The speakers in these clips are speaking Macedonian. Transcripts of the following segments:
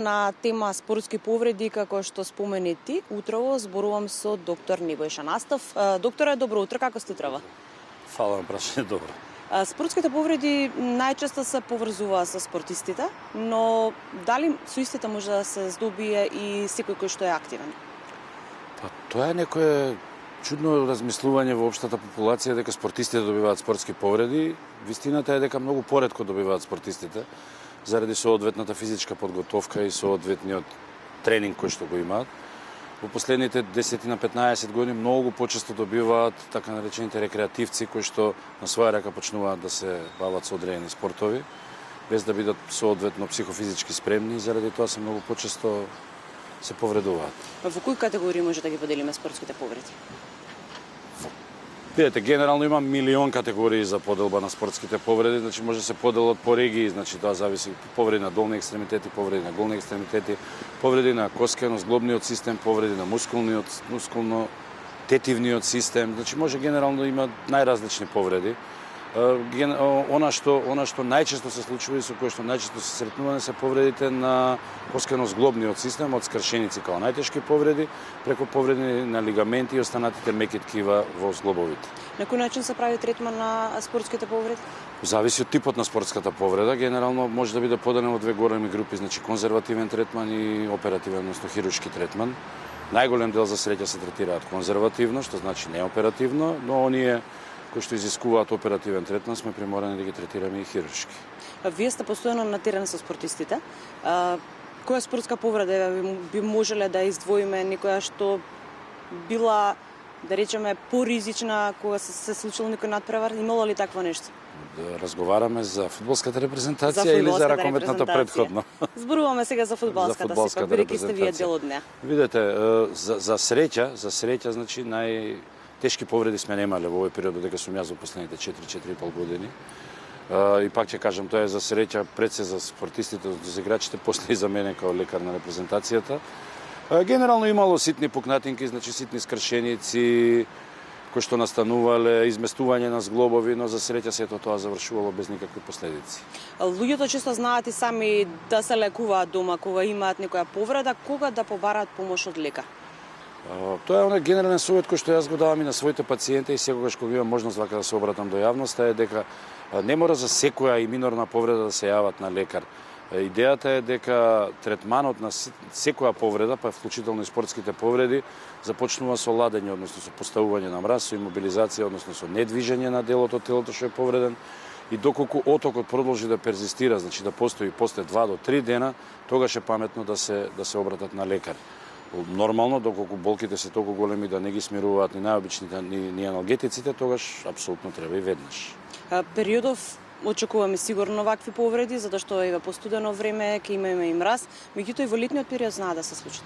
На тема спортски повреди, како што спомени ти, утрово зборувам со доктор Небојша Настов. Докторе, добро утро, како сте утрово? Фала на прашање, добро. Спортските повреди најчесто се поврзуваат со спортистите, но дали со истите може да се здобие и секој кој што е активен? Па тоа е некое чудно размислување во општата популација дека спортистите добиваат спортски повреди. Вистината е дека многу поретко добиваат спортистите заради соодветната физичка подготовка и соодветниот тренинг кој што го имаат. Во последните 10 на 15 години многу почесто добиваат така наречените рекреативци кои што на своја рака почнуваат да се бават со одредени спортови, без да бидат соодветно психофизички спремни и заради тоа се многу почесто се повредуваат. Во кои категории може да ги поделиме спортските повреди? Видете, генерално има милион категории за поделба на спортските повреди, значи може да се поделат по регии, значи тоа зависи повреди на долни екстремитети, повреди на голни екстремитети, повреди на коскено-зглобниот систем, повреди на мускулно-тетивниот систем, значи може генерално да има најразлични повреди. Она што најчесто се случува и со кое што најчесто се сретнуваме се повредите на коскено-зглобниот систем, од скршеници као најтешки повреди, преку повреди на лигаменти и останатите меки ткива во зглобовите. На кој начин се прави третман на спортските повреди? Зависи од типот на спортската повреда, генерално може да биде поделен во две големи групи, значи конзервативен третман и оперативен, односно хируршки третман. Најголем дел за среќа се третираат конзервативно, што значи неоперативно, но оние кои што изискуваат оперативен третман сме приморани да ги третираме и хируршки. Вие сте постојано на терен со спортистите. Која спортска повреда би можеле да издвоиме, некоја што била, да речеме, поризична кога се случило некој надпревар? Имало ли такво нешто? Да разговараме за фудбалската репрезентација или за ракометната претходно? Зборуваме сега за фудбалската, сепак, бидејќи сте вие дел од неа. Видете, за среќа, значи тешки повреди сме немале во овој период дека сум јас во последните 4-4,5 години. И пак ќе кажам, тоа е за среќа пред се за спортистите, за играчите, после и за мене као лекар на репрезентацијата. Генерално имало ситни пукнатинки, значи ситни скршеници, кои што настанувале, изместување на зглобови, но за среќа сето тоа завршувало без никакви последици. Луѓето често знаат и сами да се лекуваат дома кога имаат некоја повреда, кога да побараат помош од лекар? Тоа е оној генерален совет кој што јас го давам и на своите пациенти и секогаш кога имам можност вака да се обратам до јавноста е дека не мора за секоја и минорна повреда да се јават на лекар. Идејата е дека третманот на секоја повреда, па вклучително и спортските повреди, започнува со ладење, односно со поставување на мраз, со имобилизација, односно со недвижење на делот од телото што е повреден. И доколку отокот продолжи да перзистира, значи да постои после 2 до 3 дена, тогаш е паметно да се обратат на лекар. Нормално, доколку болките се толку големи да не ги смируваат ни најобичните ни аналгетиците, тогаш апсолутно треба и веднаш. Периодов очекуваме сигурно вакви повреди, затоа што е по студено време, ќе имаме и мраз, меѓутоа и во летниот период знаат да се случат.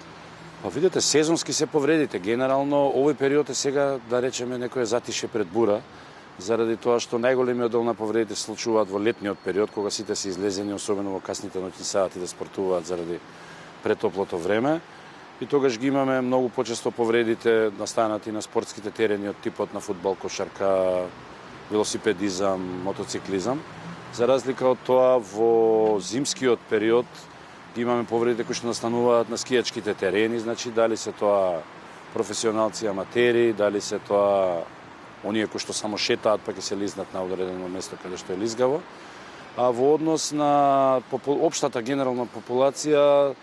Па видите, сезонски се повредите. Генерално овој период е сега, да речеме, некоја затише пред бура, заради тоа што најголемиот дел на повредите се случуваат во летниот период, кога сите се излезени, особено во касните ноќни сати да спортуваат заради претоплото време. И тогаш ги имаме многу почесто повредите настанати на спортските терени од типот на фудбал, кошарка, велосипедизам, мотоциклизам. За разлика од тоа, во зимскиот период ги имаме повредите кои што настануваат на скијачките терени, значи дали се тоа професионалци аматери, дали се тоа оние кои што само шетаат па ќе се лизнат на одредено место каде што е лизгаво. А во однос на општата генерална популација,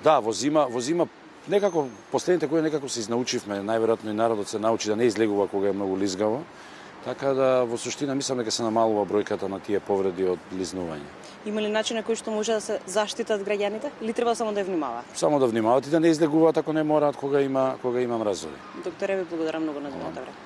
да, во зима некако последните години некако се изнаучивме, најверојатно и народот се научи да не излегува кога е многу лизгаво. Така да во суштина мислам дека се намалува бројката на тие повреди од лизнување. Има ли начин на кој што може да се заштитат граѓаните или треба само да внимаваат? Само да внимаваат и да не излегуваат ако не мораат кога има мразови. Докторе, ви благодарам многу на времето.